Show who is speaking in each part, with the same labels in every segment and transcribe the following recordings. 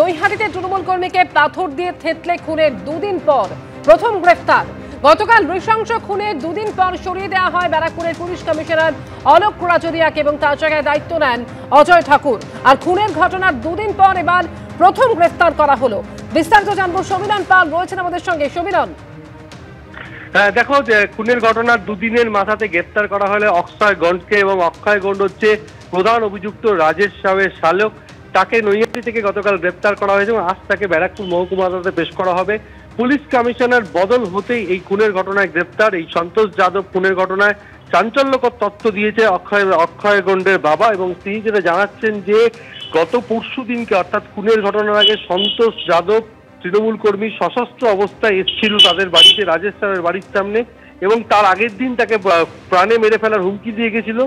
Speaker 1: নৈহাটিতে তৃণমূল কর্মীকে পাথর দিয়ে থেতলে খুনের দুদিন পর প্রথম গ্রেফতার। গতকাল নৃশংস খুনের দুদিন পর সরিয়ে দেওয়া হয় ব্যারাকপুরের পুলিশ কমিশনার অলোক রাজরিয়াকে এবং তার জায়গায় দায়িত্ব নেন অজয় ঠাকুর। আর খুনের ঘটনার দুদিন পর এবার প্রথম গ্রেফতার করা হলো। বিস্তারিত জানবো, সমীরণ পাল রয়েছেন আমাদের সঙ্গে। সমীরণ,
Speaker 2: দেখো, খুনের ঘটনার দুদিনের মাথাতে গ্রেপ্তার করা হলে অক্ষয় গন্ডকে, এবং অক্ষয় গন্ড হচ্ছে প্রধান অভিযুক্ত রাজেশ সাউয়ের শালক। তাকে নৈহাটি থেকে গতকাল গ্রেপ্তার করা হয়েছে এবং আজ তাকে ব্যারাকপুর মহকুমা আদালতে পেশ করা হবে। পুলিশ কমিশনার বদল হতেই এই খুনের ঘটনায় গ্রেপ্তার। এই সন্তোষ যাদব খুনের ঘটনায় চাঞ্চল্যকর তথ্য দিয়েছে অক্ষয় গন্ডের বাবা, এবং তিনি যেটা জানাচ্ছেন যে গত পরশু দিনকে অর্থাৎ খুনের ঘটনার আগে সন্তোষ যাদব তৃণমূল কর্মী সশস্ত্র অবস্থায় এসেছিল তাদের বাড়িতে, রাজেশ সাউয়ের বাড়ির সামনে, এবং তার আগের দিন তাকে প্রাণে মেরে ফেলার হুমকি দিয়ে গেছিল।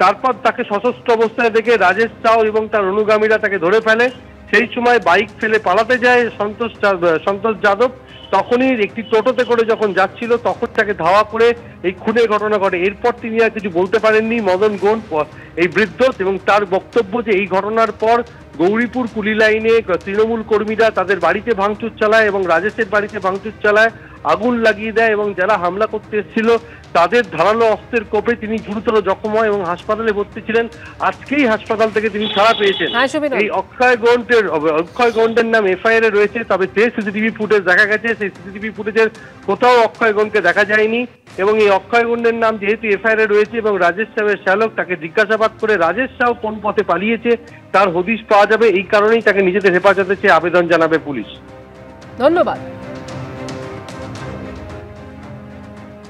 Speaker 2: তারপর তাকে সশস্ত্র অবস্থায় দেখে রাজেশ সাউ এবং তার অনুগামীরা তাকে ধরে ফেলে। সেই সময় বাইক ফেলে পালাতে যায় সন্তোষ যাদব। তখনই একটি টোটোতে করে যখন যাচ্ছিল তখন তাকে ধাওয়া করে এই খুনের ঘটনা ঘটে। এরপর তিনি আর কিছু বলতে পারেননি মদন গৌড়, এই বৃদ্ধ, এবং তার বক্তব্য যে এই ঘটনার পর গৌরীপুর কুলি লাইনে তৃণমূল কর্মীরা তাদের বাড়িতে ভাঙচুর চালায় এবং রাজেশের বাড়িতে ভাঙচুর চালায়, আগুন লাগিয়ে দেয়, এবং যারা হামলা করতে এসেছিল তাদের ধারালো অস্ত্রের কোপে তিনি গুরুতর জখম হয় এবং হাসপাতালে ভর্তি ছিলেন। আজকেই হাসপাতাল থেকে তিনি ছাড়া পেয়েছেন। এই অক্ষয় গন্ডের নাম এফআইআর এ রয়েছে, তবে যে সিসিটিভি ফুটেজ দেখা গেছে সেই সিসিটিভি ফুটেজের কোথাও অক্ষয় গন্ডকে দেখা যায়নি। এবং এই অক্ষয় গন্ডের নাম যেহেতু এফআইআর এ রয়েছে এবং রাজেশ সাউয়ের শ্যালক, তাকে জিজ্ঞাসাবাদ করে রাজেশ সাউ কোন পথে পালিয়েছে তার হদিশ পাওয়া যাবে। এই কারণেই তাকে নিজেদের হেফাজতে চেয়ে আবেদন জানাবে পুলিশ।
Speaker 1: ধন্যবাদ।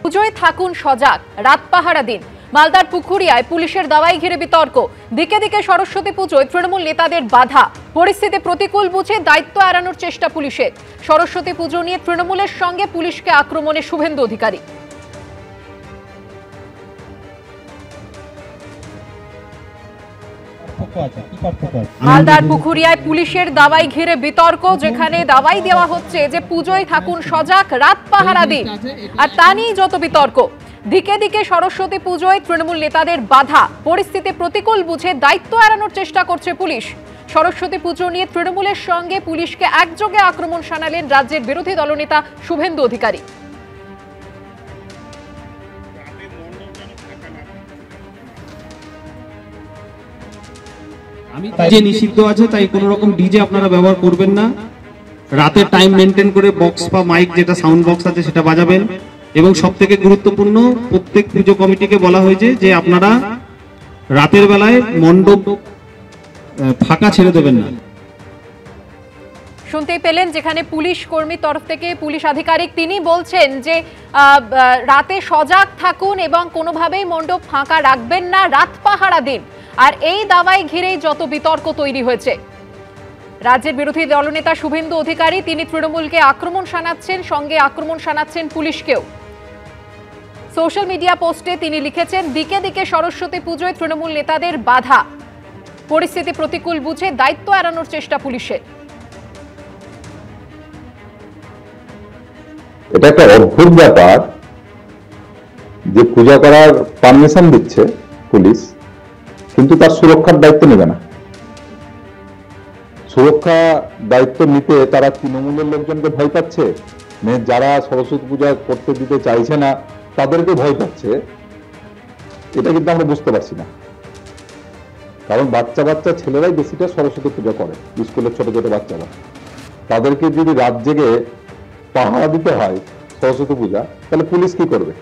Speaker 3: পুজোয় থাকুন সজাগ, রাত পাহারা দিন। মালদার পুকুরিয়ায় পুলিশের দাওয়াই ঘিরে বিতর্ক। দিকে দিকে সরস্বতী পুজোয় তৃণমূল নেতাদের বাধা। পরিস্থিতি প্রতিকূল বুঝে দায়িত্ব এড়ানোর চেষ্টা পুলিশের। সরস্বতী পুজো নিয়ে তৃণমূলের সঙ্গে পুলিশকে আক্রমণে শুভেন্দু অধিকারী। মালদার পুকুরিয়ায় পুলিশের দাওয়াই ঘিরে বিতর্ক, যেখানে দাওয়াই দেওয়া হচ্ছে যে পুজোয় থাকুন সজাগ, রাত পাহারা দিন। আর তা নিয়েই যত বিতর্ক। দিকে দিকে সরস্বতী পুজোয় তৃণমূল নেতাদের বাধা। পরিস্থিতি প্রতিকূল বুঝে দায়িত্ব এড়ানোর চেষ্টা করছে পুলিশ। সরস্বতী পুজো নিয়ে তৃণমূলের সঙ্গে পুলিশকে একযোগে আক্রমণ শানালেন রাজ্যের বিরোধী দলনেতা শুভেন্দু অধিকারী।
Speaker 4: যে নিষিদ্ধ আছে, তাই কোনো রকম ডিজে আপনারা ব্যবহার করবেন না। রাতের টাইম মেনটেন করে বক্স বা মাইক, যেটা সাউন্ড বক্স আছে, সেটা বাজাবেন। এবং সবথেকে গুরুত্বপূর্ণ, প্রত্যেক পুজো কমিটিকে বলা হয়েছে যে আপনারা রাতের বেলায় মণ্ডপ ফাঁকা ছেড়ে দেবেন না।
Speaker 3: শুনতেই পেলেন, যেখানে পুলিশ কর্মীর তরফ থেকে পুলিশ আধিকারিক তিনি বলছেন যে রাতে সজাগ থাকুন এবং কোনোভাবেই মণ্ডপ ফাঁকা রাখবেন না, রাত পাহারা দিন। আর এই দাওয়াই ঘিরেই যত বিতর্ক তৈরি হয়েছে। রাজ্যের বিরোধী দলনেতা শুভেন্দু অধিকারী তিনি তৃণমূলকে আক্রমণ শানাচ্ছেন, সঙ্গে আক্রমণ শানাচ্ছেন পুলিশকেও। সোশ্যাল মিডিয়া পোস্টে তিনি লিখেছেন, দিকে দিকে সরস্বতী পুজোয় তৃণমূল নেতাদের বাধা। পরিস্থিতি প্রতিকূল বুঝে দায়িত্ব এড়ানোর চেষ্টা পুলিশের।
Speaker 5: এটা একটা অদ্ভুত ব্যাপার যে পূজা করার পারমিশন দিচ্ছে পুলিশ, কিন্তু তার সুরক্ষার দায়িত্ব নেবে না। সুরক্ষা দায়িত্ব নিতে তারা তৃণমূলের লোকজনকে ভয় পাচ্ছে, যারা সরস্বতী পূজা করতে দিতে চাইছে না তাদেরকে ভয় পাচ্ছে। এটা কিন্তু আমরা বুঝতে পারছি না, কারণ বাচ্চা ছেলেরাই বেশিটা সরস্বতী পূজা করে, স্কুলের ছোট ছোট বাচ্চারা। তাদেরকে যদি রাত জেগে পাহারা দিতে হয় সরস্বতী পূজা, তাহলে পুলিশ কি করবে?